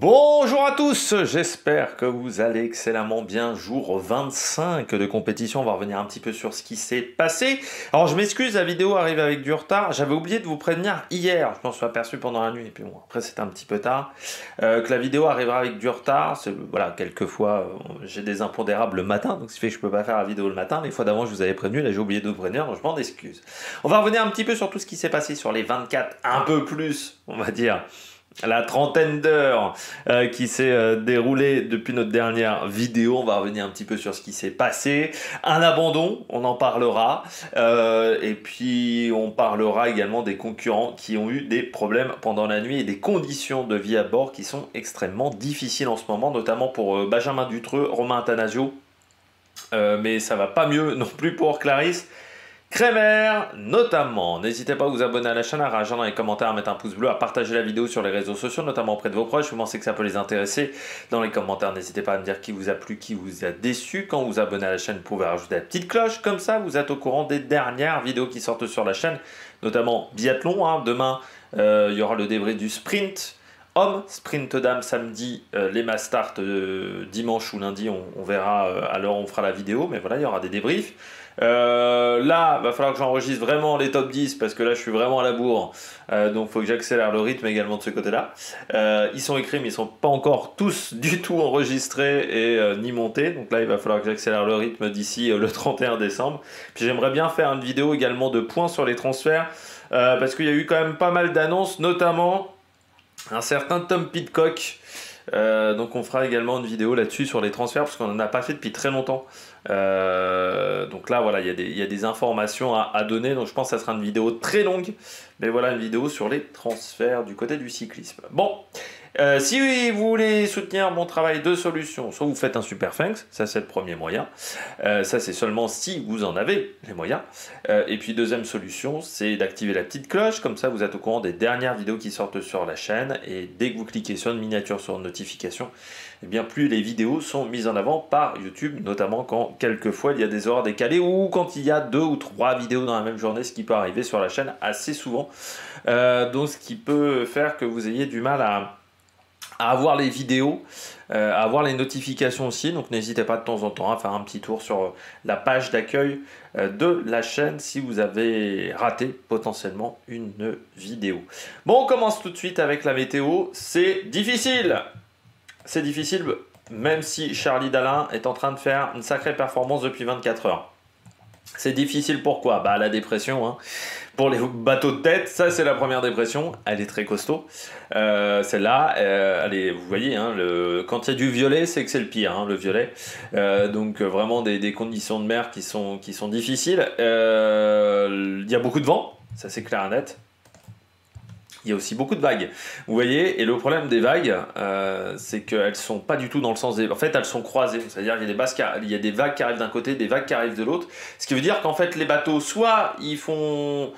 Bonjour à tous, j'espère que vous allez excellemment bien. Jour 25 de compétition, on va revenir un petit peu sur ce qui s'est passé. Alors je m'excuse, la vidéo arrive avec du retard. J'avais oublié de vous prévenir hier, je m'en suis aperçu pendant la nuit, et puis bon, après c'était un petit peu tard, que la vidéo arrivera avec du retard. Voilà, quelquefois j'ai des impondérables le matin, donc ce qui fait que je peux pas faire la vidéo le matin. Les fois d'avant je vous avais prévenu, là j'ai oublié de vous prévenir, donc je m'en excuse. On va revenir un petit peu sur tout ce qui s'est passé sur les 24, un peu plus, on va dire. La trentaine d'heures qui s'est déroulée depuis notre dernière vidéo. On va revenir un petit peu sur ce qui s'est passé. Un abandon, on en parlera. Et puis on parlera également des concurrents qui ont eu des problèmes pendant la nuit et des conditions de vie à bord qui sont extrêmement difficiles en ce moment, notamment pour Benjamin Dutreux, Romain Attanasio. Mais ça va pas mieux non plus pour Clarisse Kremer, notamment. N'hésitez pas à vous abonner à la chaîne, à réagir dans les commentaires, à mettre un pouce bleu, à partager la vidéo sur les réseaux sociaux, notamment auprès de vos proches. Vous pensez que ça peut les intéresser? Dans les commentaires, n'hésitez pas à me dire qui vous a plu, qui vous a déçu. Quand vous vous abonnez à la chaîne, vous pouvez rajouter la petite cloche. Comme ça, vous êtes au courant des dernières vidéos qui sortent sur la chaîne, notamment biathlon. Demain, il y aura le débrief du sprint homme, sprint dame samedi, les mass start dimanche ou lundi. On verra à l'heure où on fera la vidéo, mais voilà, il y aura des débriefs. Là, va falloir que j'enregistre vraiment les top 10 parce que là je suis vraiment à la bourre, donc il faut que j'accélère le rythme également de ce côté là. Ils sont écrits mais ils sont pas encore tous du tout enregistrés et ni montés, donc là il va falloir que j'accélère le rythme d'ici le 31 décembre. Puis j'aimerais bien faire une vidéo également de points sur les transferts, parce qu'il y a eu quand même pas mal d'annonces, notamment un certain Tom Pidcock. Donc on fera également une vidéo là-dessus sur les transferts parce qu'on n'en a pas fait depuis très longtemps. Donc là voilà, il y a des informations à donner, donc je pense que ça sera une vidéo très longue, mais voilà, une vidéo sur les transferts du côté du cyclisme. Bon, si vous voulez soutenir mon travail de solution, soit vous faites un super thanks, ça c'est le premier moyen, ça c'est seulement si vous en avez les moyens, et puis deuxième solution c'est d'activer la petite cloche, comme ça vous êtes au courant des dernières vidéos qui sortent sur la chaîne, et dès que vous cliquez sur une miniature sur une notification, et bien plus les vidéos sont mises en avant par YouTube, notamment quand quelquefois il y a des horaires décalés ou quand il y a 2 ou 3 vidéos dans la même journée, ce qui peut arriver sur la chaîne assez souvent, donc ce qui peut faire que vous ayez du mal à avoir les vidéos, à avoir les notifications aussi, donc n'hésitez pas de temps en temps à faire un petit tour sur la page d'accueil de la chaîne si vous avez raté potentiellement une vidéo. Bon, on commence tout de suite avec la météo. C'est difficile, même si Charlie Dalin est en train de faire une sacrée performance depuis 24 heures. C'est difficile pourquoi? Bah la dépression, hein. Pour les bateaux de tête, ça c'est la première dépression, elle est très costaud. Celle-là, vous voyez, hein, quand il y a du violet, c'est que c'est le pire, hein, le violet. Donc vraiment des conditions de mer qui sont difficiles. Il y a beaucoup de vent, ça c'est clair et net. Il y a aussi beaucoup de vagues, vous voyez, et le problème des vagues, c'est qu'elles sont pas du tout dans le sens des... En fait, elles sont croisées, c'est-à-dire qu'il y a des vagues qui arrivent d'un côté, des vagues qui arrivent de l'autre, ce qui veut dire qu'en fait, les bateaux, soit ils font...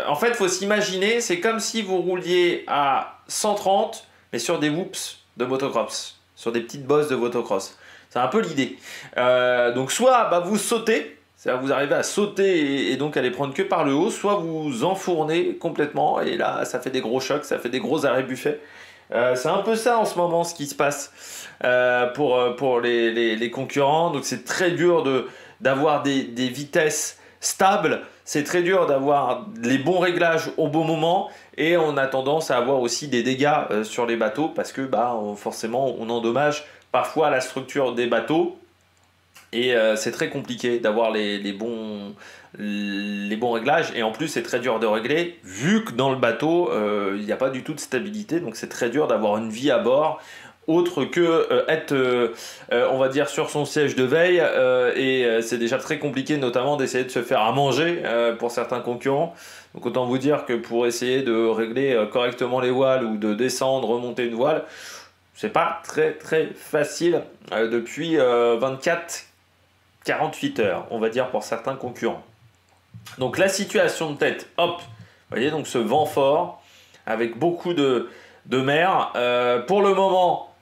en fait, il faut s'imaginer, c'est comme si vous rouliez à 130, mais sur des whoops de motocross, sur des petites bosses de motocross. C'est un peu l'idée. Donc soit vous sautez, c'est-à-dire vous arrivez à sauter et donc à les prendre que par le haut, soit vous enfournez complètement et là ça fait des gros chocs, ça fait des gros arrêts buffets. C'est un peu ça en ce moment ce qui se passe pour les concurrents, donc c'est très dur d'avoir des vitesses stables, c'est très dur d'avoir les bons réglages au bon moment et on a tendance à avoir aussi des dégâts sur les bateaux parce que forcément on endommage parfois la structure des bateaux. Et c'est très compliqué d'avoir les bons réglages et en plus c'est très dur de régler vu que dans le bateau il n'y a pas du tout de stabilité, donc c'est très dur d'avoir une vie à bord autre que être on va dire sur son siège de veille et c'est déjà très compliqué notamment d'essayer de se faire à manger pour certains concurrents. Donc autant vous dire que pour essayer de régler correctement les voiles ou de descendre, remonter une voile, c'est pas très facile depuis 24-48 heures, on va dire, pour certains concurrents. Donc la situation de tête, hop, vous voyez, donc ce vent fort, avec beaucoup de mer. Pour le moment,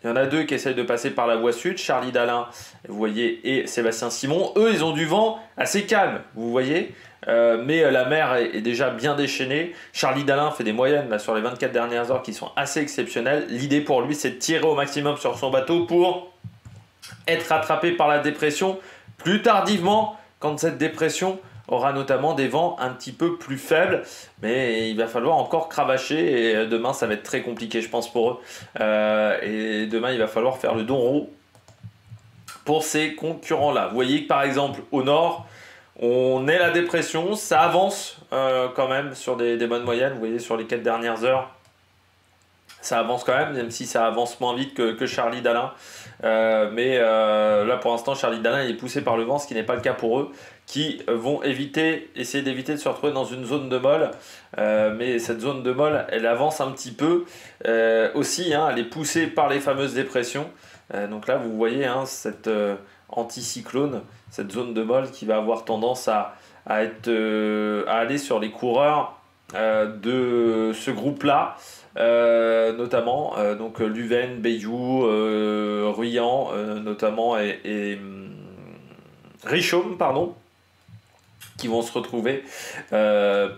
il y en a deux qui essayent de passer par la voie sud, Charlie Dalin, vous voyez, et Sébastien Simon. Eux, ils ont du vent assez calme, vous voyez. mais la mer est déjà bien déchaînée. Charlie Dalin fait des moyennes là, sur les 24 dernières heures qui sont assez exceptionnelles. L'idée pour lui, c'est de tirer au maximum sur son bateau pour être rattrapé par la dépression plus tardivement, quand cette dépression aura notamment des vents un petit peu plus faibles, mais il va falloir encore cravacher et demain ça va être très compliqué je pense pour eux. Et demain il va falloir faire le don rond pour ces concurrents là. Vous voyez que par exemple au nord on est la dépression, ça avance quand même sur des bonnes moyennes, vous voyez sur les 4 dernières heures. Ça avance quand même si ça avance moins vite que Charlie Dalin. Mais là pour l'instant Charlie Dalin est poussé par le vent, ce qui n'est pas le cas pour eux, qui vont essayer d'éviter de se retrouver dans une zone de molle. Mais cette zone de molle, elle avance un petit peu aussi, hein, elle est poussée par les fameuses dépressions. Donc là vous voyez hein, cette anticyclone, cette zone de molle qui va avoir tendance à aller sur les coureurs de ce groupe-là. Notamment donc Leuven, Bayou, Ruyant notamment et Richomme pardon, qui vont se retrouver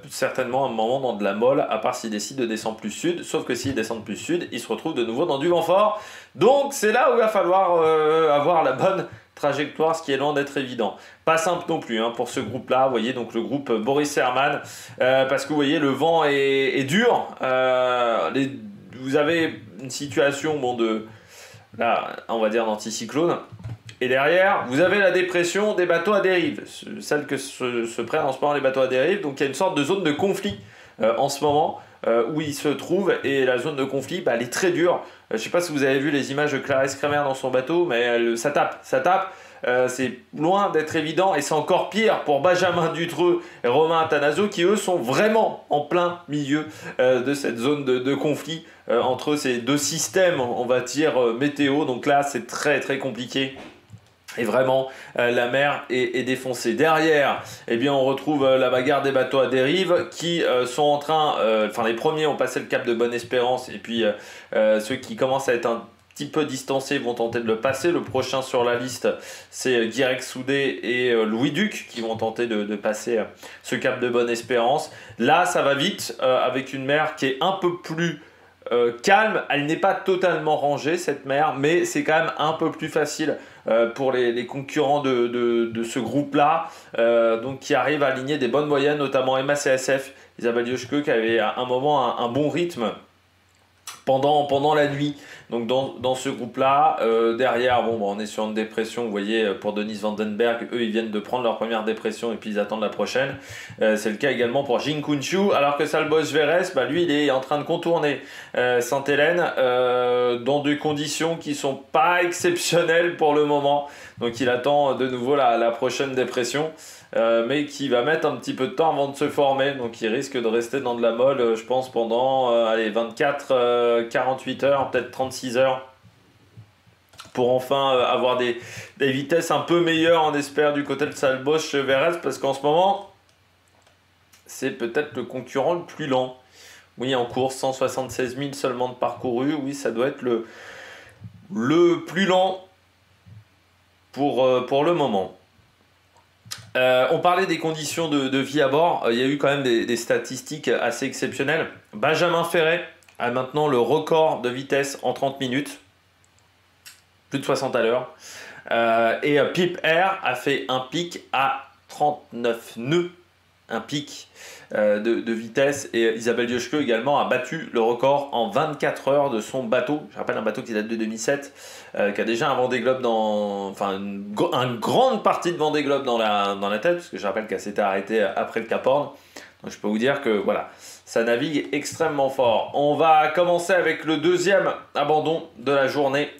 certainement à un moment dans de la molle, à part s'ils décident de descendre plus sud, sauf que s'ils descendent plus sud, ils se retrouvent de nouveau dans du vent fort. Donc c'est là où il va falloir avoir la bonne trajectoire, ce qui est loin d'être évident. Pas simple non plus hein, pour ce groupe-là, vous voyez, donc le groupe Boris Herman, parce que vous voyez, le vent est dur. Vous avez une situation là, on va dire d'anticyclone. Et derrière, vous avez la dépression des bateaux à dérive, celle que se prennent en ce moment les bateaux à dérive. Donc il y a une sorte de zone de conflit en ce moment où ils se trouvent. Et la zone de conflit, bah, elle est très dure. Je ne sais pas si vous avez vu les images de Clarisse Kremer dans son bateau, mais ça tape. C'est loin d'être évident et c'est encore pire pour Benjamin Dutreux et Romain Attanasio qui eux sont vraiment en plein milieu de cette zone de conflit entre ces deux systèmes, on va dire, météo. Donc là, c'est très très compliqué. Et vraiment, la mer est défoncée. Derrière, eh bien, on retrouve la bagarre des bateaux à dérive qui sont en train... Enfin, les premiers ont passé le cap de Bonne-Espérance et puis ceux qui commencent à être un petit peu distancés vont tenter de le passer. Le prochain sur la liste, c'est Guirec Soudé et Louis Duc qui vont tenter de passer ce cap de Bonne-Espérance. Là, ça va vite avec une mer qui est un peu plus... calme, elle n'est pas totalement rangée cette mer, mais c'est quand même un peu plus facile pour les concurrents de ce groupe-là, donc qui arrivent à aligner des bonnes moyennes, notamment Emma CSF, Isabelle Yoshke qui avait à un moment un bon rythme pendant la nuit. Donc dans ce groupe-là, derrière, bon, on est sur une dépression, vous voyez, pour Denise Vandenberg, eux, ils viennent de prendre leur première dépression et puis ils attendent la prochaine. C'est le cas également pour Jing Kunshu, alors que Salbois Verres, bah, lui, il est en train de contourner Sainte-Hélène dans des conditions qui sont pas exceptionnelles pour le moment. Donc il attend de nouveau la prochaine dépression. Mais qui va mettre un petit peu de temps avant de se former, donc il risque de rester dans de la molle, je pense, pendant 24, 48 heures, peut-être 36 heures, pour enfin avoir des vitesses un peu meilleures, on espère, du côté de Salbosch Verres, parce qu'en ce moment, c'est peut-être le concurrent le plus lent. Oui, en course, 176 000 seulement de parcouru, oui, ça doit être le plus lent pour le moment. On parlait des conditions de vie à bord, il y a eu quand même des statistiques assez exceptionnelles. Benjamin Ferret a maintenant le record de vitesse en 30 minutes, plus de 60 à l'heure. Et Pip Air a fait un pic à 39 nœuds, un pic de vitesse. Et Isabelle Yoshke également a battu le record en 24 heures de son bateau. Je rappelle, un bateau qui date de 2007, qui a déjà un Vendée Globe une grande partie de Vendée Globe dans la tête, parce que je rappelle qu'elle s'était arrêtée après le Cap Horn. Donc je peux vous dire que voilà, ça navigue extrêmement fort. On va commencer avec le deuxième abandon de la journée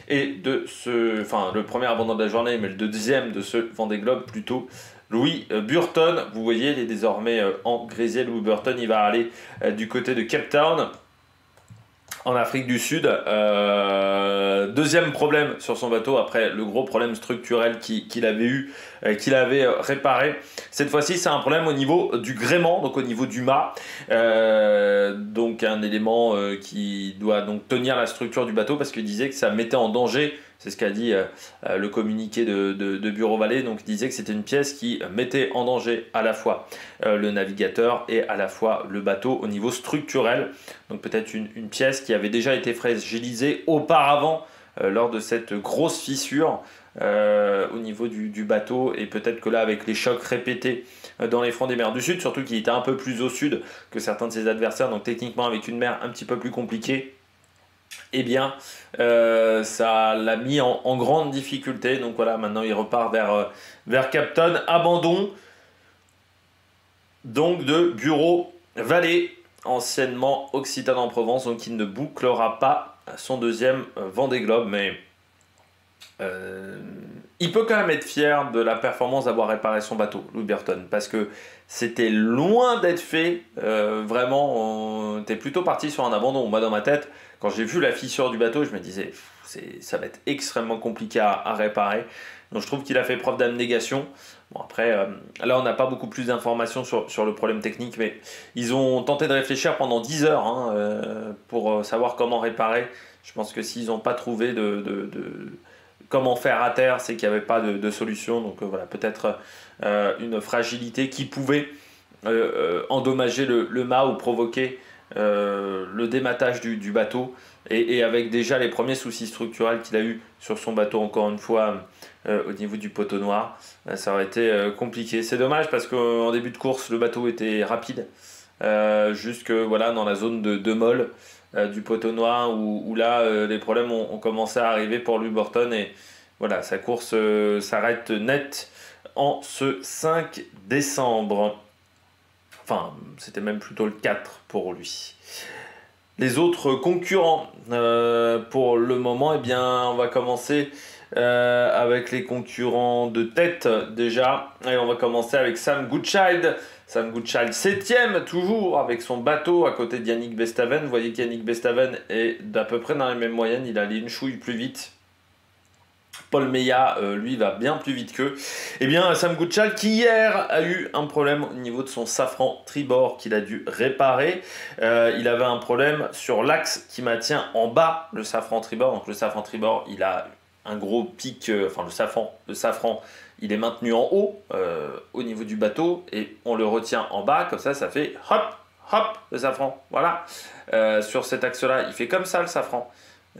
et le premier abandon de la journée, mais le deuxième de ce Vendée Globe plutôt. Louis Burton, vous voyez, il est désormais en grésier. Louis Burton, il va aller du côté de Cape Town, en Afrique du Sud. Deuxième problème sur son bateau, après le gros problème structurel qu'il avait eu, qu'il avait réparé. Cette fois-ci, c'est un problème au niveau du gréement, donc au niveau du mât. Donc un élément qui doit donc tenir la structure du bateau, parce qu'il disait que ça mettait en danger C'est ce qu'a dit le communiqué de Bureau Vallée. Donc il disait que c'était une pièce qui mettait en danger à la fois le navigateur et à la fois le bateau au niveau structurel. Donc peut-être une pièce qui avait déjà été fragilisée auparavant lors de cette grosse fissure au niveau du bateau, et peut-être que là avec les chocs répétés dans les fronts des mers du Sud, surtout qu'il était un peu plus au sud que certains de ses adversaires, donc techniquement avec une mer un petit peu plus compliquée, eh bien ça l'a mis en grande difficulté. Donc voilà, maintenant il repart vers Capton, abandon donc de Bureau Vallée, anciennement Occitane en Provence, donc il ne bouclera pas son deuxième Vendée Globe, mais il peut quand même être fier de la performance d'avoir réparé son bateau, Louis Burton, parce que c'était loin d'être fait. Vraiment, on était plutôt parti sur un abandon. Moi, dans ma tête, quand j'ai vu la fissure du bateau, je me disais, ça va être extrêmement compliqué à réparer. Donc je trouve qu'il a fait preuve d'abnégation. Bon, après, là, on n'a pas beaucoup plus d'informations sur le problème technique, mais ils ont tenté de réfléchir pendant 10 heures pour savoir comment réparer. Je pense que s'ils n'ont pas trouvé comment faire à terre, c'est qu'il n'y avait pas de solution. Donc voilà, peut-être une fragilité qui pouvait endommager le mât ou provoquer le dématage du bateau. Et avec déjà les premiers soucis structurels qu'il a eu sur son bateau, encore une fois, au niveau du poteau noir, ça aurait été compliqué. C'est dommage parce qu'en début de course, le bateau était rapide, jusque voilà, dans la zone de molle du poteau noir, où là, les problèmes ont commencé à arriver pour Louis Burton. Et voilà, sa course s'arrête net en ce 5 décembre. Enfin, c'était même plutôt le 4 pour lui. Les autres concurrents, pour le moment, eh bien, on va commencer avec les concurrents de tête déjà. Et on va commencer avec Sam Goodchild. Sam Goodchild 7ème toujours avec son bateau à côté de Yannick Bestaven. Vous voyez qu'Yannick Bestaven est d'à peu près dans les mêmes moyennes. Il allait une chouille plus vite. Paul Meillat, lui, va bien plus vite qu'eux. Eh bien, Sam Goodchild, qui hier a eu un problème au niveau de son safran tribord qu'il a dû réparer. Il avait un problème sur l'axe qui maintient en bas le safran tribord. Donc le safran tribord, il a un gros pic, enfin le safran, il est maintenu en haut au niveau du bateau, et on le retient en bas, comme ça fait hop, hop, le safran. Voilà. Sur cet axe-là, il fait comme ça le safran.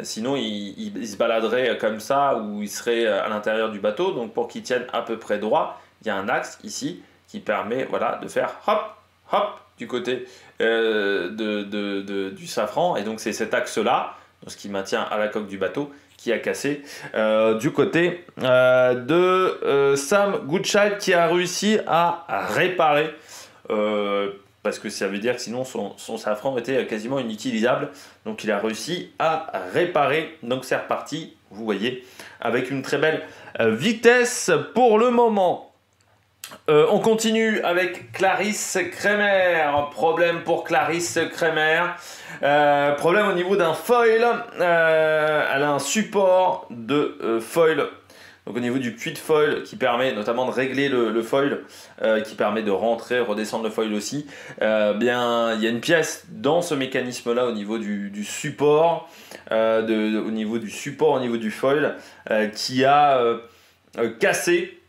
Sinon, il se baladerait comme ça, ou il serait à l'intérieur du bateau. Donc, pour qu'il tienne à peu près droit, il y a un axe ici qui permet de faire hop, hop du côté du safran. Et donc, c'est cet axe-là, ce qui maintient à la coque du bateau, qui a cassé du côté de Sam Goodchild, qui a réussi à réparer. Parce que ça veut dire que sinon son safran était quasiment inutilisable. Donc il a réussi à réparer. Donc c'est reparti, vous voyez, avec une très belle vitesse pour le moment. On continue avec Clarisse Kremer. Problème pour Clarisse Kremer. Problème au niveau d'un foil. Elle a un support de foil. Donc au niveau du puits de foil, qui permet notamment de régler le foil, qui permet de rentrer, redescendre le foil aussi, bien il y a une pièce dans ce mécanisme-là au niveau du support, au niveau du foil, qui a cassé,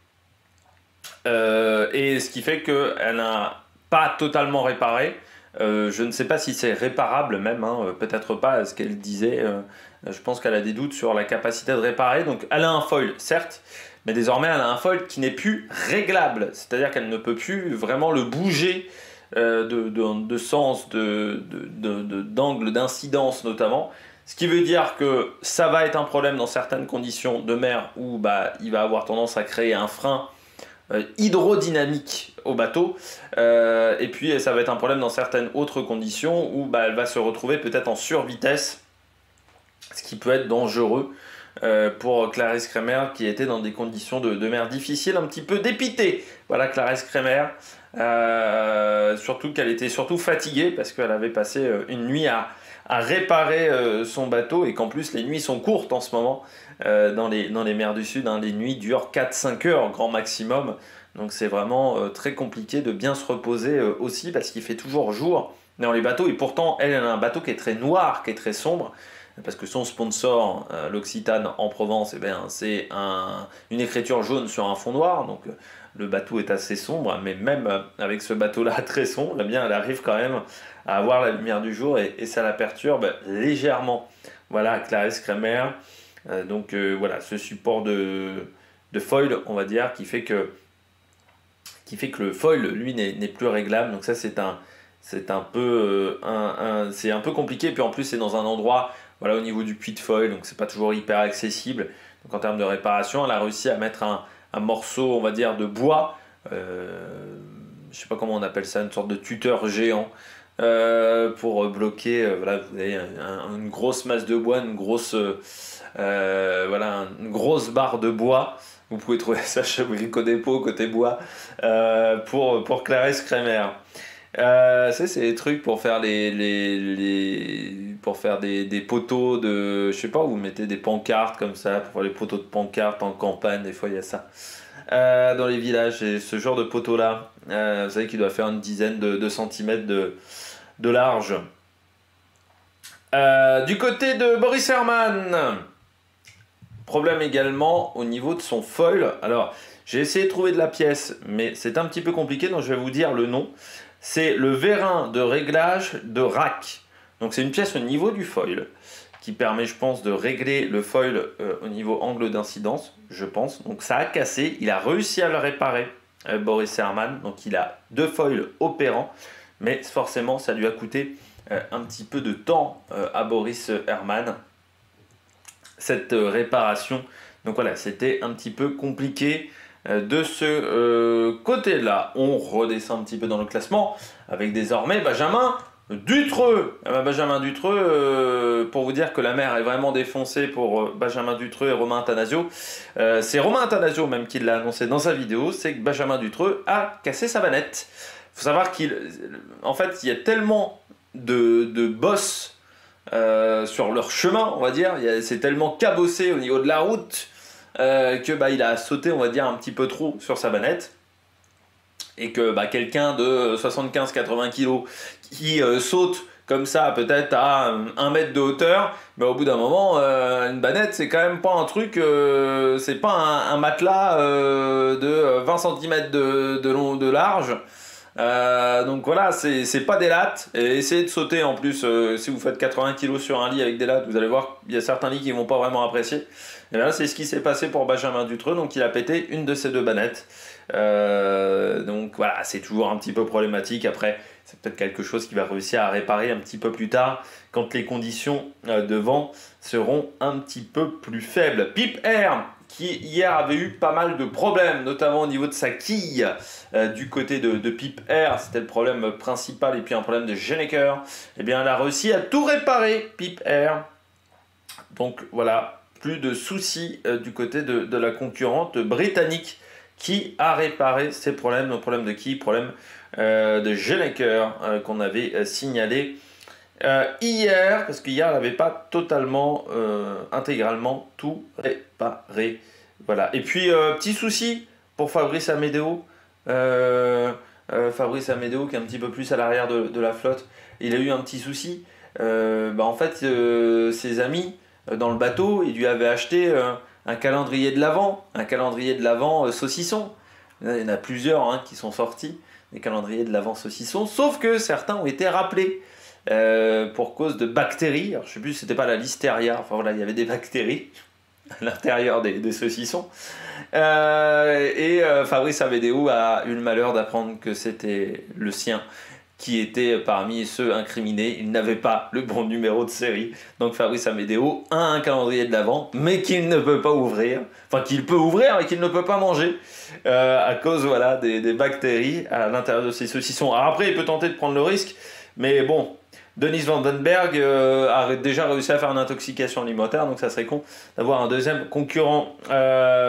et ce qui fait qu'elle n'a pas totalement réparé. Je ne sais pas si c'est réparable même, peut-être pas, ce qu'elle disait. Je pense qu'elle a des doutes sur la capacité de réparer. Donc elle a un foil, certes, mais désormais elle a un foil qui n'est plus réglable. C'est-à-dire qu'elle ne peut plus vraiment le bouger de sens, d'angle d'incidence notamment. Ce qui veut dire que ça va être un problème dans certaines conditions de mer où il va avoir tendance à créer un frein hydrodynamique au bateau, et puis ça va être un problème dans certaines autres conditions où elle va se retrouver peut-être en survitesse, ce qui peut être dangereux pour Clarisse Kremer, qui était dans des conditions de mer difficiles, un petit peu dépitée. Voilà Clarisse Kremer, surtout qu'elle était surtout fatiguée parce qu'elle avait passé une nuit à réparer son bateau, et qu'en plus les nuits sont courtes en ce moment dans les mers du Sud. Les nuits durent 4-5 heures grand maximum, donc c'est vraiment très compliqué de bien se reposer aussi, parce qu'il fait toujours jour dans les bateaux. Et pourtant elle a un bateau qui est très noir, qui est très sombre, parce que son sponsor, l'Occitane en Provence, eh c'est une écriture jaune sur un fond noir, donc le bateau est assez sombre, mais même avec ce bateau-là très sombre, eh bien, elle arrive quand même à avoir la lumière du jour et ça la perturbe légèrement. Voilà, Clarisse Kremer, voilà, ce support de foil, on va dire, qui fait que le foil, lui, n'est plus réglable. Donc ça, c'est un peu compliqué. Puis en plus, c'est dans un endroit, voilà, au niveau du puits de foil, donc c'est pas toujours hyper accessible. Donc en termes de réparation, elle a réussi à mettre un morceau, on va dire, de bois, je sais pas comment on appelle ça, une sorte de tuteur géant, pour bloquer, voilà, vous avez une grosse masse de bois, une grosse barre de bois. Vous pouvez trouver ça chez Brico Dépôt côté bois, pour Clarisse Kremer. Ça, c'est des trucs pour faire pour faire des poteaux de, je sais pas, vous mettez des pancartes comme ça pour faire les poteaux de pancartes en campagne. Des fois, il y a ça dans les villages. Et ce genre de poteau là, vous savez qu'il doit faire une dizaine de centimètres de large. Du côté de Boris Herman, problème également au niveau de son foil. Alors, j'ai essayé de trouver de la pièce, mais c'est un petit peu compliqué, donc je vais vous dire le nom. C'est le vérin de réglage de rack. Donc c'est une pièce au niveau du foil qui permet, je pense, de régler le foil au niveau angle d'incidence, je pense. Donc ça a cassé, il a réussi à le réparer, Boris Herman. Donc il a 2 foils opérants, mais forcément ça lui a coûté un petit peu de temps à Boris Herman, cette réparation. Donc voilà, c'était un petit peu compliqué de ce côté-là. On redescend un petit peu dans le classement avec désormais Benjamin Dutreux. Benjamin Dutreux, pour vous dire que la mer est vraiment défoncée pour Benjamin Dutreux et Romain Attanasio. C'est Romain Attanasio même qui l'a annoncé dans sa vidéo, c'est que Benjamin Dutreux a cassé sa banette. Il faut savoir qu'en fait, il y a tellement de bosses sur leur chemin, on va dire, c'est tellement cabossé au niveau de la route que il a sauté, on va dire, un petit peu trop sur sa banette, et que quelqu'un de 75-80 kg qui saute comme ça, peut-être à 1 mètre de hauteur, au bout d'un moment, une banette, c'est quand même pas un truc, c'est pas un matelas de 20 cm de long, de large. Donc voilà, c'est pas des lattes, et essayez de sauter en plus, si vous faites 80 kg sur un lit avec des lattes, vous allez voir, il y a certains lits qui vont pas vraiment apprécier. Et là, c'est ce qui s'est passé pour Benjamin Dutreux, donc il a pété une de ses 2 bannettes. Donc voilà, c'est toujours un petit peu problématique. Après, c'est peut-être quelque chose qu'il va réussir à réparer un petit peu plus tard, quand les conditions de vent seront un petit peu plus faibles. Pip Air, qui hier avait eu pas mal de problèmes, notamment au niveau de sa quille, du côté de Pip Air, c'était le problème principal, et puis un problème de Genneker. Eh bien, elle a réussi à tout réparer, Pip Air. Donc voilà, plus de soucis du côté de la concurrente britannique qui a réparé ces problèmes. Le problème de qui? Problème de Genneker qu'on avait signalé hier, parce qu'hier elle n'avait pas totalement, intégralement tout réparé. Voilà. Et puis petit souci pour Fabrice Amédéo. Fabrice Amédéo qui est un petit peu plus à l'arrière de la flotte. Il a eu un petit souci. En fait, ses amis dans le bateau, ils lui avaient acheté un calendrier de l'Avent saucisson. Il y en a plusieurs qui sont sortis, des calendriers de l'Avent saucisson, sauf que certains ont été rappelés pour cause de bactéries. Alors, je ne sais plus si c'était pas la listeria, enfin voilà, il y avait des bactéries à l'intérieur des saucissons. Fabrice Amédéo a eu le malheur d'apprendre que c'était le sien qui était parmi ceux incriminés. Il n'avait pas le bon numéro de série. Donc Fabrice Amédéo a un calendrier de l'Avent, mais qu'il ne peut pas ouvrir. Enfin, qu'il peut ouvrir, mais qu'il ne peut pas manger. À cause des bactéries à l'intérieur de ces saucissons. Alors après, il peut tenter de prendre le risque. Mais bon, Dennis Vandenberg a déjà réussi à faire une intoxication alimentaire. Donc ça serait con d'avoir un deuxième concurrent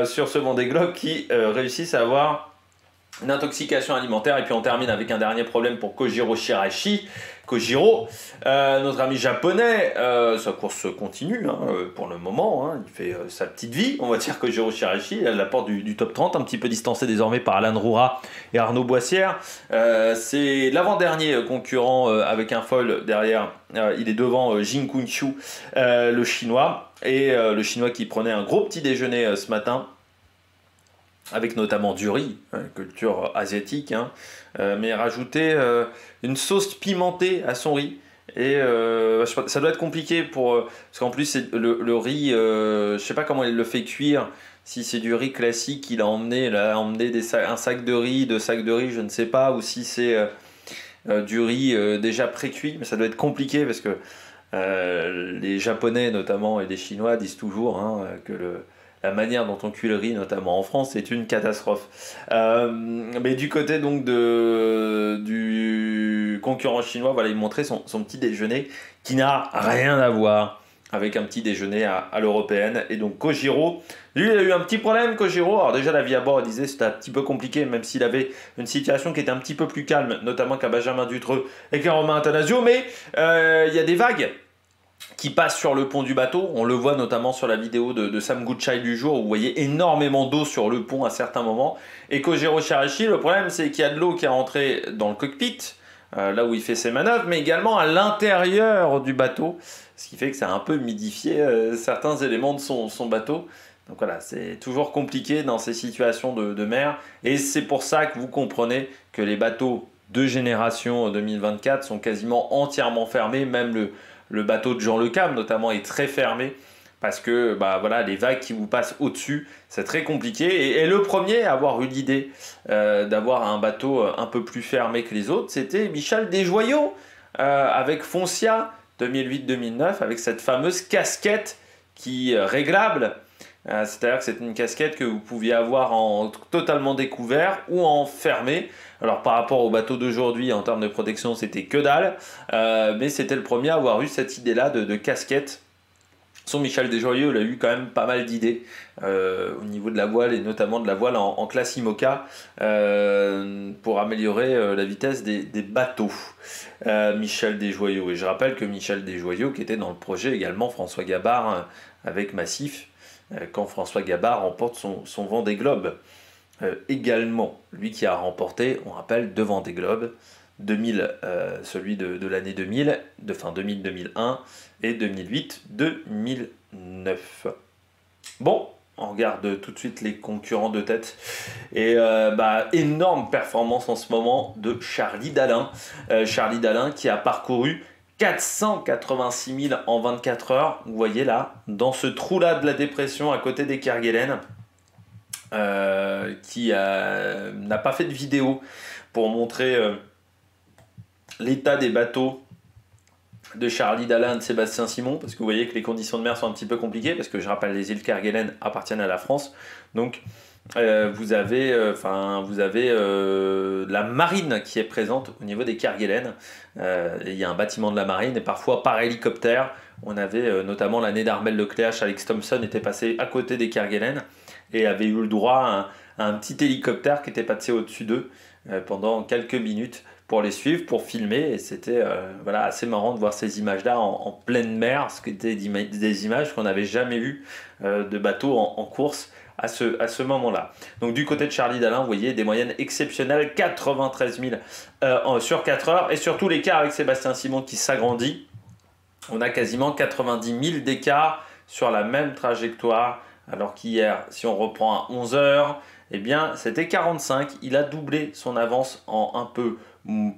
sur ce Vendée Globe qui réussisse à avoir une intoxication alimentaire. Et puis on termine avec un dernier problème pour Kojiro Shiraishi. Kojiro. Notre ami japonais, sa course continue hein, pour le moment, hein, il fait sa petite vie, on va dire Kojiro Shiraishi, il est à la porte du top 30, un petit peu distancé désormais par Alan Roura et Arnaud Boissière. C'est l'avant-dernier concurrent avec un foil derrière, il est devant Jin Kunchu, le chinois, et le chinois qui prenait un gros petit déjeuner ce matin, avec notamment du riz, culture asiatique, hein, mais rajouter une sauce pimentée à son riz. Et ça doit être compliqué parce qu'en plus le riz, je sais pas comment il le fait cuire. Si c'est du riz classique, il a emmené un sac de riz, 2 sacs de riz, je ne sais pas, ou si c'est du riz déjà pré-cuit, mais ça doit être compliqué parce que les Japonais notamment et les Chinois disent toujours hein, que la manière dont on cuit le riz, notamment en France, c'est une catastrophe. Mais du côté donc du concurrent chinois, voilà, il montrait son petit déjeuner qui n'a rien à voir avec un petit déjeuner à l'européenne. Et donc Kojiro, lui, il a eu un petit problème, Kojiro. Alors déjà, la vie à bord, il disait c'était un petit peu compliqué, même s'il avait une situation qui était un petit peu plus calme, notamment qu'à Benjamin Dutreux et qu'à Romain Attanasio. Mais il y a des vagues qui passe sur le pont du bateau. On le voit notamment sur la vidéo de Sam Gutschei du jour, où vous voyez énormément d'eau sur le pont à certains moments. Et Kojiro Shiraishi, le problème c'est qu'il y a de l'eau qui est rentrée dans le cockpit, là où il fait ses manœuvres, mais également à l'intérieur du bateau, ce qui fait que ça a un peu humidifié certains éléments de son bateau. Donc voilà, c'est toujours compliqué dans ces situations de mer, et c'est pour ça que vous comprenez que les bateaux de génération 2024 sont quasiment entièrement fermés, même le bateau de Jean Le Cam notamment est très fermé parce que bah, voilà, les vagues qui vous passent au-dessus, c'est très compliqué. Et le premier à avoir eu l'idée d'avoir un bateau un peu plus fermé que les autres, c'était Michel Desjoyaux avec Foncia 2008-2009, avec cette fameuse casquette qui réglable. C'est-à-dire que c'est une casquette que vous pouviez avoir en totalement découvert ou en fermé. Alors par rapport au bateau d'aujourd'hui, en termes de protection, c'était que dalle. Mais c'était le premier à avoir eu cette idée-là de casquette. Son Michel Desjoyaux, il a eu quand même pas mal d'idées au niveau de la voile et notamment de la voile en classe IMOCA pour améliorer la vitesse des bateaux. Michel Desjoyaux. Et je rappelle que Michel Desjoyaux, qui était dans le projet également François Gabard avec Massif, quand François Gabard remporte son Vendée Globe. Également, lui qui a remporté, on rappelle, 2 Vendée Globe, 2000, celui de l'année 2000, de fin 2000-2001 et 2008-2009. Bon, on regarde tout de suite les concurrents de tête. Et énorme performance en ce moment de Charlie Dalin. Charlie Dalin qui a parcouru 486 000 en 24 heures. Vous voyez là, dans ce trou-là de la dépression à côté des Kerguelen, qui n'a pas fait de vidéo pour montrer l'état des bateaux de Charlie Dalin et de Sébastien Simon, parce que vous voyez que les conditions de mer sont un petit peu compliquées, parce que je rappelle, les îles Kerguelen appartiennent à la France. Donc vous avez la marine qui est présente au niveau des Kerguelen. Il y a un bâtiment de la marine et parfois par hélicoptère. On avait notamment l'année d'Armel Lecléache, Alex Thompson était passé à côté des Kerguelen et avait eu le droit à un petit hélicoptère qui était passé au-dessus d'eux pendant quelques minutes pour les suivre, pour filmer. Et c'était assez marrant de voir ces images-là en pleine mer, ce qui étaient des images qu'on n'avait jamais vues de bateaux en course à ce moment-là. Donc du côté de Charlie Dalin, vous voyez des moyennes exceptionnelles, 93 000 sur 4 heures, et surtout l'écart avec Sébastien Simon qui s'agrandit. On a quasiment 90 000 d'écart sur la même trajectoire, alors qu'hier, si on reprend à 11 heures, eh bien c'était 45. Il a doublé son avance en un peu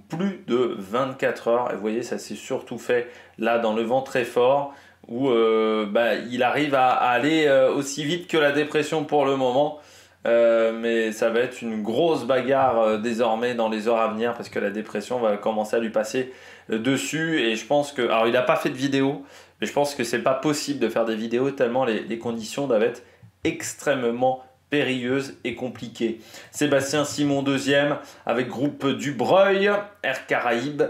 plus de 24 heures. Et vous voyez, ça s'est surtout fait là dans le vent très fort, où il arrive à aller aussi vite que la dépression pour le moment. Mais ça va être une grosse bagarre désormais dans les heures à venir, parce que la dépression va commencer à lui passer dessus. Et je pense que... Alors il n'a pas fait de vidéo, mais je pense que c'est pas possible de faire des vidéos tellement les conditions doivent être extrêmement périlleuse et compliquée. Sébastien Simon deuxième avec groupe Dubreuil, Air Caraïbes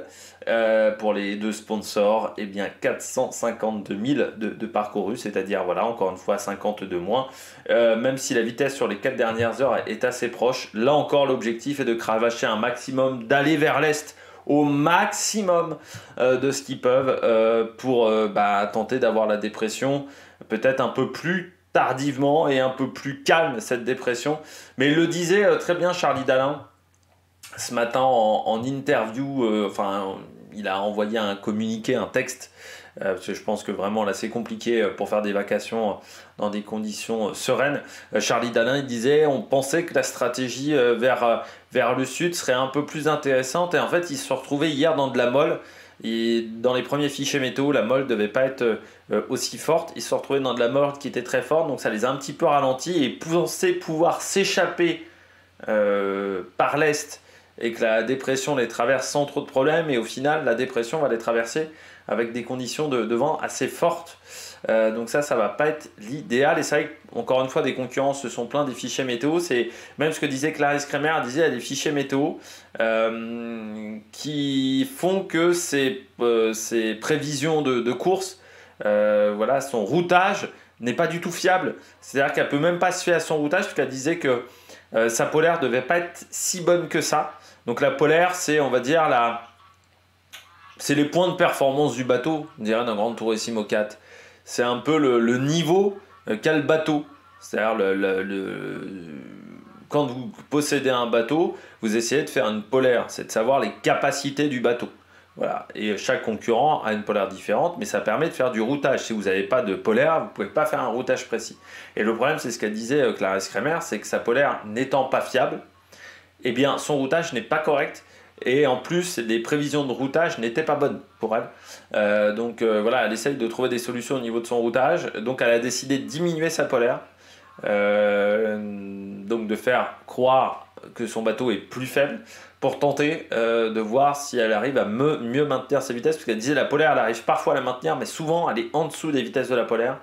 pour les 2 sponsors, et bien 452 000 de parcourus, c'est-à-dire voilà encore une fois 50 de moins, même si la vitesse sur les 4 dernières heures est assez proche. Là encore l'objectif est de cravacher un maximum, d'aller vers l'est au maximum de ce qu'ils peuvent pour tenter d'avoir la dépression peut-être un peu plus tardivement et un peu plus calme, cette dépression. Mais il le disait très bien Charlie Dalin ce matin en interview, il a envoyé un communiqué, un texte, parce que je pense que vraiment là c'est compliqué pour faire des vacations dans des conditions sereines. Charlie Dalin il disait on pensait que la stratégie vers le sud serait un peu plus intéressante et en fait il se retrouvait hier dans de la molle. Et dans les premiers fichiers météo, la molle ne devait pas être aussi forte. Ils se sont retrouvés dans de la molle qui était très forte, donc ça les a un petit peu ralentis et pensaient pouvoir s'échapper par l'est et que la dépression les traverse sans trop de problèmes. Et au final, la dépression va les traverser avec des conditions de vent assez fortes. Donc ça va pas être l'idéal. Et c'est vrai qu'encore une fois, des concurrents se sont plaints des fichiers météo. C'est même ce que disait Clarisse Kremer, elle disait il y a des fichiers météo qui font que ces prévisions de course, son routage n'est pas du tout fiable. C'est-à-dire qu'elle peut même pas se fier à son routage, puisqu'elle disait que sa polaire devait pas être si bonne que ça. Donc la polaire, c'est, on va dire, c'est les points de performance du bateau, on dirait d'un Grand Turismo 4. C'est un peu le niveau qu'a le bateau. C'est-à-dire, quand vous possédez un bateau, vous essayez de faire une polaire. C'est de savoir les capacités du bateau. Voilà. Et chaque concurrent a une polaire différente, mais ça permet de faire du routage. Si vous n'avez pas de polaire, vous ne pouvez pas faire un routage précis. Et le problème, c'est ce qu'elle disait Clarisse Kremer, c'est que sa polaire n'étant pas fiable, eh bien, son routage n'est pas correct. Et en plus, les prévisions de routage n'étaient pas bonnes pour elle. Elle essaye de trouver des solutions au niveau de son routage. Donc, elle a décidé de diminuer sa polaire. Donc, de faire croire que son bateau est plus faible pour tenter de voir si elle arrive à mieux maintenir ses vitesses. Parce qu'elle disait la polaire, elle arrive parfois à la maintenir, mais souvent, elle est en dessous des vitesses de la polaire.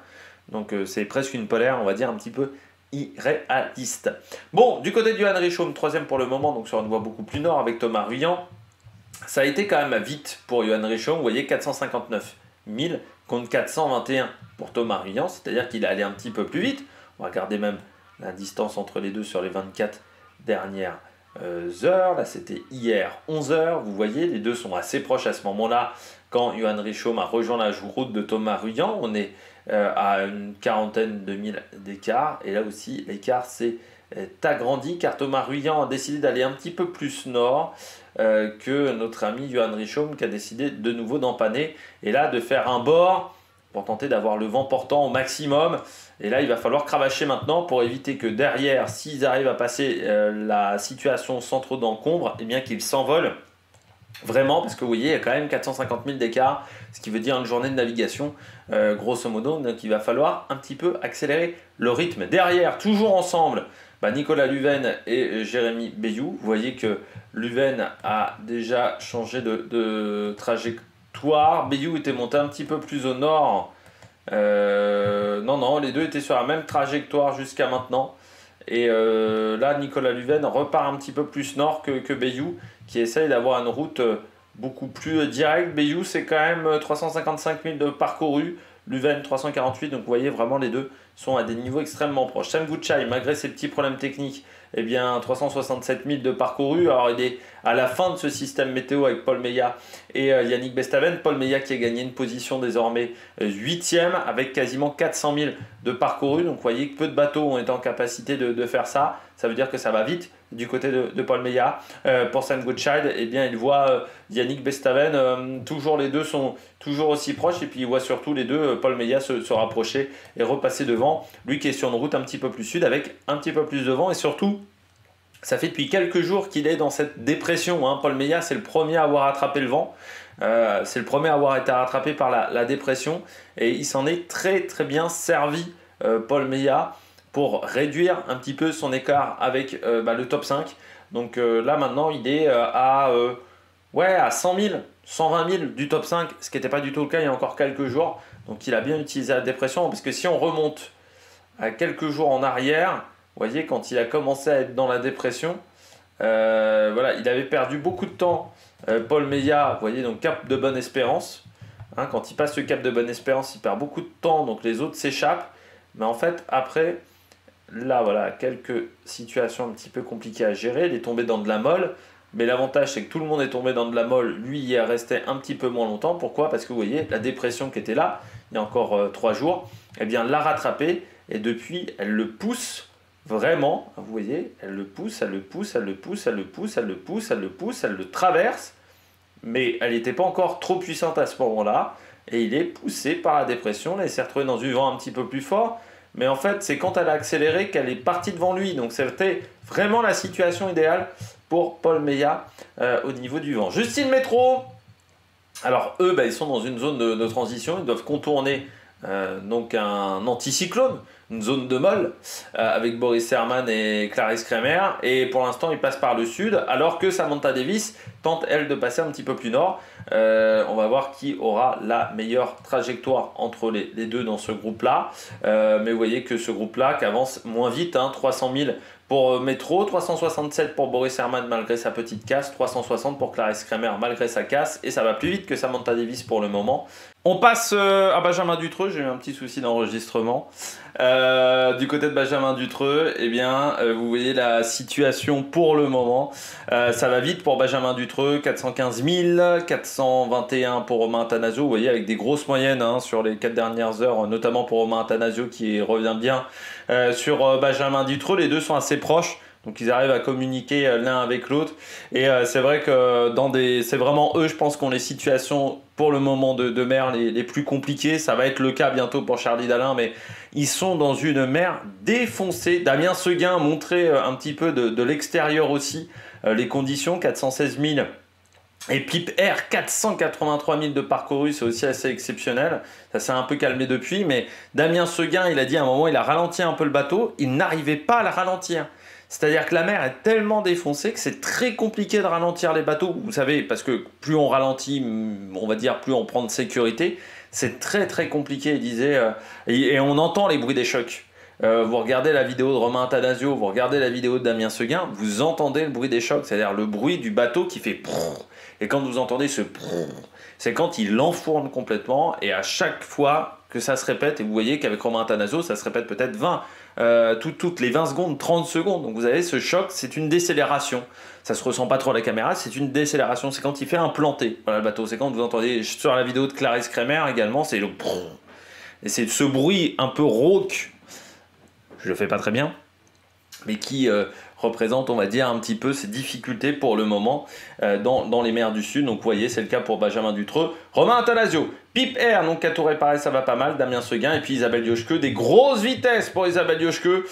Donc, c'est presque une polaire, on va dire, un petit peu irréaliste. Bon, du côté de Johan Richomme, troisième pour le moment, donc sur une voie beaucoup plus nord avec Thomas Ruyant. Ça a été quand même vite pour Johan Richomme. Vous voyez, 459 000 contre 421 pour Thomas Ruyant, c'est-à-dire qu'il est allé un petit peu plus vite. On va regarder même la distance entre les deux sur les 24 dernières heures. Là, c'était hier 11 heures. Vous voyez, les deux sont assez proches à ce moment-là. Quand Johan Richomme a rejoint la route de Thomas Ruyant, on est à une quarantaine de milles d'écart. Et là aussi, l'écart s'est agrandi car Thomas Ruyant a décidé d'aller un petit peu plus nord que notre ami Johan Richomme qui a décidé de nouveau d'empanner et là de faire un bord pour tenter d'avoir le vent portant au maximum. Et là, il va falloir cravacher maintenant pour éviter que derrière, s'ils arrivent à passer la situation sans trop d'encombre, eh bien qu'ils s'envolent. Vraiment, parce que vous voyez, il y a quand même 450 000 d'écart, ce qui veut dire une journée de navigation, grosso modo. Donc il va falloir un petit peu accélérer le rythme. Derrière, toujours ensemble, Nicolas Luven et Jérémy Bayou. Vous voyez que Luven a déjà changé de trajectoire. Bayou était monté un petit peu plus au nord. Non, les deux étaient sur la même trajectoire jusqu'à maintenant. Et là, Nicolas Luven repart un petit peu plus nord que Bayou, qui essaye d'avoir une route beaucoup plus directe. Bayou, c'est quand même 355 000 de parcouru. Luven, 348. Donc, vous voyez, vraiment, les deux sont à des niveaux extrêmement proches. Sam Gouchai, malgré ses petits problèmes techniques, eh bien, 367 000 de parcouru. Alors, il est à la fin de ce système météo avec Paul Meillat et Yannick Bestaven. Paul Meillat qui a gagné une position désormais 8e avec quasiment 400 000 de parcouru. Donc, vous voyez que peu de bateaux ont été en capacité de faire ça. Ça veut dire que ça va vite du côté de Paul Meillat. Pour Sam Goodchild, eh bien, il voit Yannick Bestaven. Toujours les deux sont toujours aussi proches. Et puis, il voit surtout les deux, Paul Meillat, se rapprocher et repasser devant. Lui qui est sur une route un petit peu plus sud avec un petit peu plus de vent. Et surtout, ça fait depuis quelques jours qu'il est dans cette dépression. Paul Meillat, c'est le premier à avoir attrapé le vent. C'est le premier à avoir été rattrapé par la dépression. Et il s'en est très très bien servi, Paul Meillat, pour réduire un petit peu son écart avec le top 5. Donc là maintenant il est à 100 000, 120 000 du top 5, ce qui n'était pas du tout le cas il y a encore quelques jours. Donc il a bien utilisé la dépression, parce que si on remonte à quelques jours en arrière, vous voyez quand il a commencé à être dans la dépression, il avait perdu beaucoup de temps. Paul Meillat, vous voyez, donc cap de Bonne-Espérance. Quand il passe le cap de Bonne-Espérance, il perd beaucoup de temps, donc les autres s'échappent. Mais en fait, après, là, voilà, quelques situations un petit peu compliquées à gérer. Il est tombé dans de la molle. Mais l'avantage, c'est que tout le monde est tombé dans de la molle. Lui, il est resté un petit peu moins longtemps. Pourquoi? Parce que vous voyez, la dépression qui était là, il y a encore 3 jours, eh bien, l'a rattrapé. Et depuis, elle le pousse vraiment. Vous voyez, elle le pousse, elle le pousse, elle le pousse, elle le pousse, elle le pousse, elle le pousse, elle le traverse. Mais elle n'était pas encore trop puissante à ce moment-là. Et il est poussé par la dépression. Là, il s'est retrouvé dans du vent un petit peu plus fort. Mais en fait, c'est quand elle a accéléré qu'elle est partie devant lui. Donc, c'était vraiment la situation idéale pour Paul Meillat au niveau du vent. Justine Métro, alors eux, ils sont dans une zone de transition, ils doivent contourner donc un anticyclone, une zone de molle, avec Boris Herrmann et Clarisse Kremer, et pour l'instant ils passent par le sud, alors que Samantha Davis tente elle de passer un petit peu plus nord. On va voir qui aura la meilleure trajectoire entre les deux dans ce groupe-là, mais vous voyez que ce groupe-là qui avance moins vite, 300 000 pour Métro, 367 pour Boris Herrmann malgré sa petite casse, 360 pour Clarisse Kremer malgré sa casse, et ça va plus vite que Samantha Davis pour le moment. On passe à Benjamin Dutreux, j'ai eu un petit souci d'enregistrement. Du côté de Benjamin Dutreux, eh bien, vous voyez la situation pour le moment. Ça va vite pour Benjamin Dutreux, 415 000, 421 pour Romain Attanasio. Vous voyez, avec des grosses moyennes sur les 4 dernières heures, notamment pour Romain Attanasio qui revient bien sur Benjamin Dutreux. Les deux sont assez proches. Donc ils arrivent à communiquer l'un avec l'autre. Et c'est vrai que c'est vraiment eux, je pense, qui ont les situations pour le moment de mer les plus compliquées. Ça va être le cas bientôt pour Charlie Dalin, mais ils sont dans une mer défoncée. Damien Seguin a montré un petit peu de l'extérieur aussi les conditions, 416 000. Et Pipe Air, 483 000 de parcouru, c'est aussi assez exceptionnel. Ça s'est un peu calmé depuis, mais Damien Seguin, il a dit à un moment, il a ralenti un peu le bateau. Il n'arrivait pas à le ralentir. C'est-à-dire que la mer est tellement défoncée que c'est très compliqué de ralentir les bateaux. Vous savez, parce que plus on ralentit, on va dire, plus on prend de sécurité. C'est très très compliqué, il disait. Et on entend les bruits des chocs. Vous regardez la vidéo de Romain Attanasio, vous regardez la vidéo de Damien Seguin, vous entendez le bruit des chocs, c'est-à-dire le bruit du bateau qui fait prrr. Et quand vous entendez ce prrr, c'est quand il l'enfourne complètement. Et à chaque fois que ça se répète, et vous voyez qu'avec Romain Attanasio, ça se répète peut-être 20 toutes les 20 secondes, 30 secondes. Donc vous avez ce choc, c'est une décélération. Ça se ressent pas trop à la caméra, c'est une décélération. C'est quand il fait un planté, voilà, le bateau. C'est quand vous entendez sur la vidéo de Clarisse Kremer également, c'est le prrr. Et c'est ce bruit un peu rauque, je le fais pas très bien, mais qui représente, on va dire, un petit peu ces difficultés pour le moment dans les mers du Sud. Donc vous voyez, c'est le cas pour Benjamin Dutreux. Romain Attanasio, Pipe Air, donc à tout réparer, ça va pas mal. Damien Seguin et puis Isabelle Diochke, des grosses vitesses pour Isabelle Diochke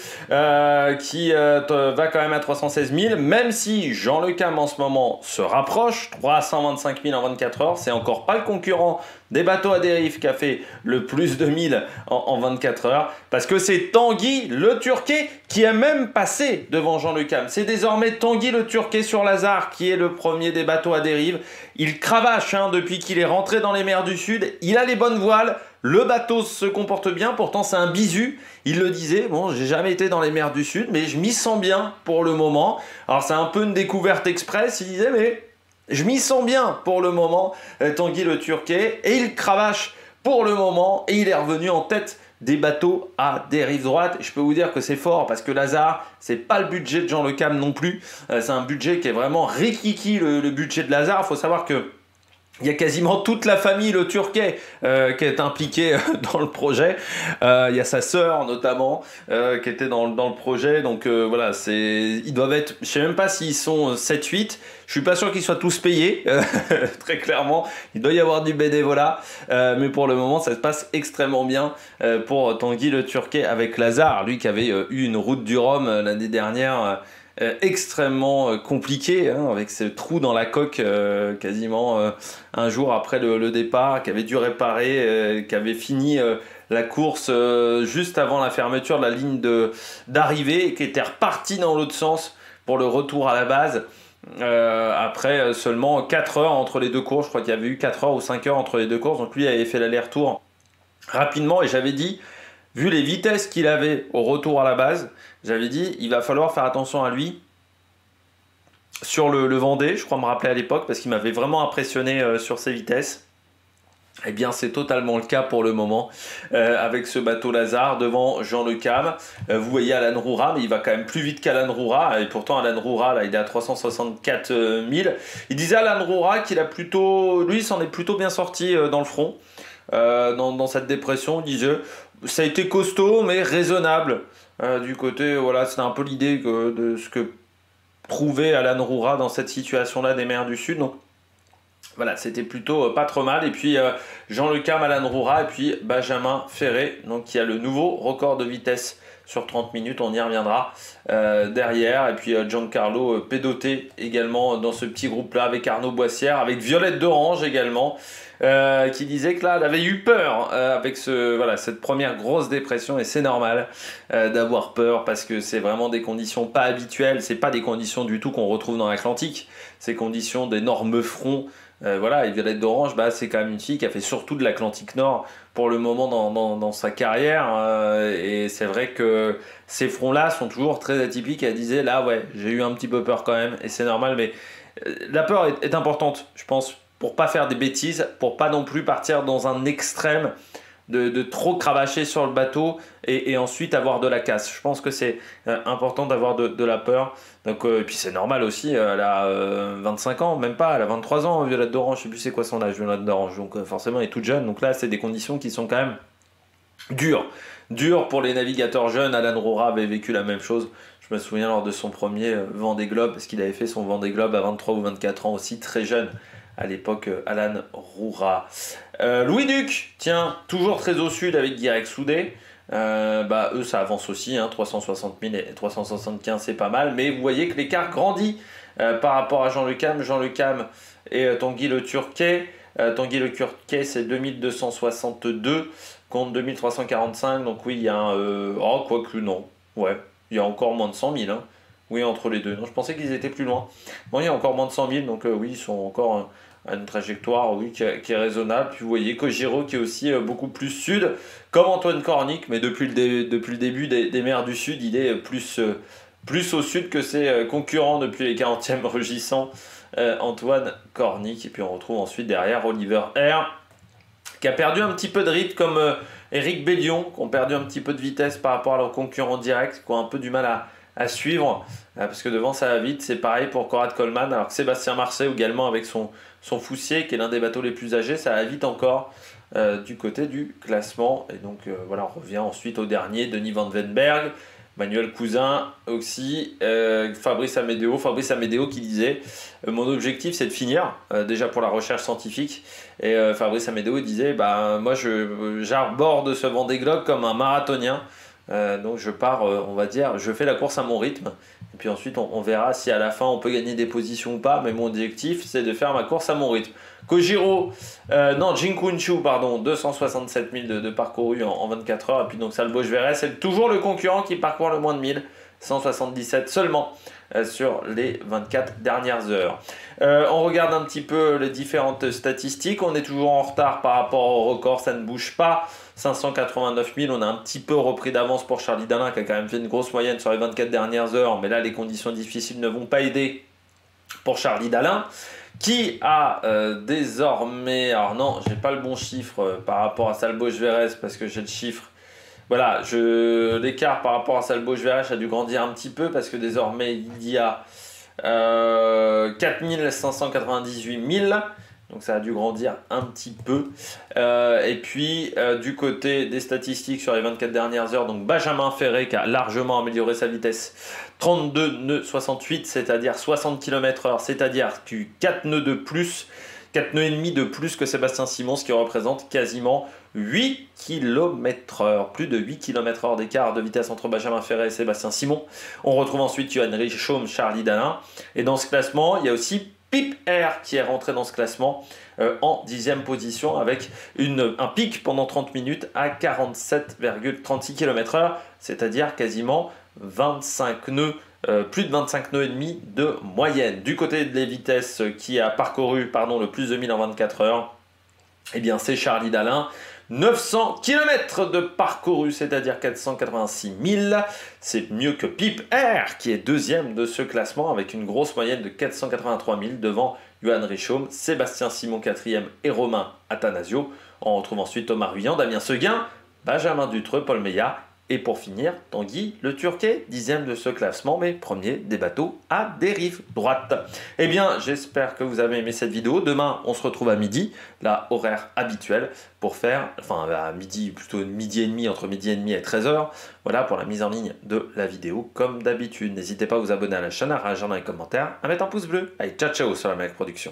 qui va quand même à 316 000, même si Jean Le Cam en ce moment se rapproche, 325 000 en 24 heures, c'est encore pas le concurrent des bateaux à dérive qui a fait le plus de 1000 en 24 heures, parce que c'est Tanguy le Turquet qui est même passé devant Jean Le Cam. C'est désormais Tanguy le Turquet sur Lazare qui est le premier des bateaux à dérive. Il cravache depuis qu'il est rentré dans les mers du Sud. Il a les bonnes voiles. Le bateau se comporte bien. Pourtant, c'est un bisu. Il le disait. Bon, j'ai jamais été dans les mers du Sud, mais je m'y sens bien pour le moment. Alors, c'est un peu une découverte express. Il disait, mais je m'y sens bien pour le moment, Tanguy le Turquet. Et il cravache pour le moment. Et il est revenu en tête des bateaux à dérive droite. Je peux vous dire que c'est fort parce que Lazare, c'est pas le budget de Jean Le Cam non plus. C'est un budget qui est vraiment rikiki, le budget de Lazare. Il faut savoir que il y a quasiment toute la famille le Turquet qui est impliquée dans le projet. Il y a sa sœur notamment qui était dans le projet. Donc voilà, ils doivent être, je sais même pas s'ils sont 7-8. Je suis pas sûr qu'ils soient tous payés, très clairement. Il doit y avoir du bénévolat. Mais pour le moment, ça se passe extrêmement bien pour Tanguy le Turquet avec Lazare. Lui qui avait eu une route du Rhum l'année dernière. Extrêmement compliqué, avec ce trou dans la coque quasiment un jour après le départ, qui avait dû réparer, qui avait fini la course juste avant la fermeture de la ligne d'arrivée et qui était reparti dans l'autre sens pour le retour à la base. Après seulement 4 heures entre les deux courses, je crois qu'il y avait eu 4 heures ou 5 heures entre les deux courses, donc lui avait fait l'aller-retour rapidement et j'avais dit, vu les vitesses qu'il avait au retour à la base, j'avais dit, il va falloir faire attention à lui sur le Vendée, je crois me rappeler à l'époque, parce qu'il m'avait vraiment impressionné sur ses vitesses. Eh bien, c'est totalement le cas pour le moment avec ce bateau Lazare devant Jean Le Cam. Vous voyez Alan Roura, mais il va quand même plus vite qu'Alan Roura. Et pourtant, Alan Roura, là, il est à 364 000. Il disait Alan Roura qu'il a plutôt, lui, s'en est plutôt bien sorti dans le front, dans cette dépression. Il disait, ça a été costaud, mais raisonnable. Du côté, voilà, c'était un peu l'idée de ce que trouvait Alan Roura dans cette situation-là des mers du Sud. Donc, voilà, c'était plutôt pas trop mal. Et puis Jean Le Cam, Alan Roura et puis Benjamin Ferré, donc qui a le nouveau record de vitesse sur 30 minutes, on y reviendra derrière. Et puis Giancarlo Pedoté également dans ce petit groupe-là avec Arnaud Boissière, avec Violette d'Orange également, qui disait que là, elle avait eu peur avec cette première grosse dépression. Et c'est normal d'avoir peur parce que c'est vraiment des conditions pas habituelles. C'est pas des conditions du tout qu'on retrouve dans l'Atlantique. Ces conditions d'énormes fronts. Voilà, et Violette d'Orange, bah, c'est quand même une fille qui a fait surtout de l'Atlantique Nord pour le moment dans sa carrière. Et c'est vrai que ces fronts-là sont toujours très atypiques. Elle disait, là, ouais, j'ai eu un petit peu peur quand même, et c'est normal, mais la peur est importante, je pense, pour pas faire des bêtises, pour pas non plus partir dans un extrême de trop cravacher sur le bateau et ensuite avoir de la casse. Je pense que c'est important d'avoir de la peur. Donc, et puis c'est normal aussi, elle a 25 ans, même pas, elle a 23 ans, Violette d'Orange, je sais plus c'est quoi son âge, Violette d'Orange, donc forcément elle est toute jeune. Donc là, c'est des conditions qui sont quand même dures. Dures pour les navigateurs jeunes. Alan Roura avait vécu la même chose. Je me souviens lors de son premier Vendée Globe, parce qu'il avait fait son Vendée Globe à 23 ou 24 ans aussi, très jeune. À l'époque, Alan Roura. Louis Duc, tiens, toujours très au sud avec Guirec Soudé. Eux, ça avance aussi, 360 000 et 375, c'est pas mal. Mais vous voyez que l'écart grandit par rapport à Jean Le Cam. Jean Le Cam et Tanguy Le Turquet. Tanguy Le Turquet, c'est 2262 contre 2345. Donc oui, il y a un... quoique non. Ouais, il y a encore moins de 100 000. Oui, entre les deux. Non, je pensais qu'ils étaient plus loin. Bon, il y a encore moins de 100 000, donc oui, ils sont encore à une trajectoire qui est raisonnable. Puis vous voyez Kojiro qui est aussi beaucoup plus sud, comme Antoine Cornic, mais depuis le début des mers du Sud, il est plus au sud que ses concurrents depuis les 40e rugissants, Antoine Cornic. Et puis on retrouve ensuite derrière Oliver R, qui a perdu un petit peu de rythme, comme Eric Bellion, qui ont perdu un petit peu de vitesse par rapport à leurs concurrents directs, qui ont un peu du mal à suivre, parce que devant ça va vite. C'est pareil pour Conrad Coleman, alors que Sébastien Marseille également avec son Foussier, qui est l'un des bateaux les plus âgés, ça va vite encore du côté du classement. Et donc voilà, on revient ensuite au dernier, Denis Van Venberg, Manuel Cousin aussi, Fabrice Amédéo qui disait mon objectif c'est de finir, déjà pour la recherche scientifique. Et Fabrice Amédéo disait moi j'aborde ce Vendée Globe comme un marathonien. Donc je pars, on va dire, je fais la course à mon rythme. Et puis ensuite, on verra si à la fin on peut gagner des positions ou pas. Mais mon objectif, c'est de faire ma course à mon rythme. Kojiro, Jinkunchu, pardon, 267 000 de parcouru en 24 heures. Et puis donc Salboche Verret, c'est toujours le concurrent qui parcourt le moins de 1000, 177 seulement sur les 24 dernières heures. On regarde un petit peu les différentes statistiques. On est toujours en retard par rapport au record, ça ne bouge pas. 589 000, on a un petit peu repris d'avance pour Charlie Dalin qui a quand même fait une grosse moyenne sur les 24 dernières heures, mais là les conditions difficiles ne vont pas aider pour Charlie Dalin qui a désormais, alors non, j'ai pas le bon chiffre par rapport à Salboche Verès parce que j'ai le chiffre. Voilà, l'écart par rapport à Salboche Verès a dû grandir un petit peu parce que désormais il y a 4 598 000. Donc ça a dû grandir un petit peu. Et puis du côté des statistiques sur les 24 dernières heures, donc Benjamin Ferré qui a largement amélioré sa vitesse. 32 nœuds 68, c'est-à-dire 60 km/h, c'est-à-dire 4 nœuds de plus, 4 nœuds et demi de plus que Sébastien Simon, ce qui représente quasiment 8 km/h. Plus de 8 km/h d'écart de vitesse entre Benjamin Ferré et Sébastien Simon. On retrouve ensuite Johan Richaume, Charlie Dalin. Et dans ce classement, il y a aussi Pip Air qui est rentré dans ce classement en 10e position avec un pic pendant 30 minutes à 47,36 km/h, c'est-à-dire quasiment 25 nœuds, plus de 25 nœuds et demi de moyenne. Du côté des vitesses qui a parcouru le plus de 1000 en 24 heures, eh bien c'est Charlie Dalin. 900 km de parcouru, c'est-à-dire 486 000. C'est mieux que Pip Air, qui est deuxième de ce classement, avec une grosse moyenne de 483 000 devant Johan Richomme, Sébastien Simon 4e et Romain Athanasio. On retrouve ensuite Thomas Ruyant, Damien Seguin, Benjamin Dutreux, Paul Meillat. Et pour finir, Tanguy Le Turquet, 10e de ce classement, mais premier des bateaux à dérive droite. Eh bien, j'espère que vous avez aimé cette vidéo. Demain, on se retrouve à midi, la horaire habituelle, pour faire, enfin à midi, plutôt midi et demi, entre midi et demi et 13h, voilà, pour la mise en ligne de la vidéo, comme d'habitude. N'hésitez pas à vous abonner à la chaîne, à réagir dans les commentaires, à mettre un pouce bleu. Allez, ciao ciao sur la Mec Production.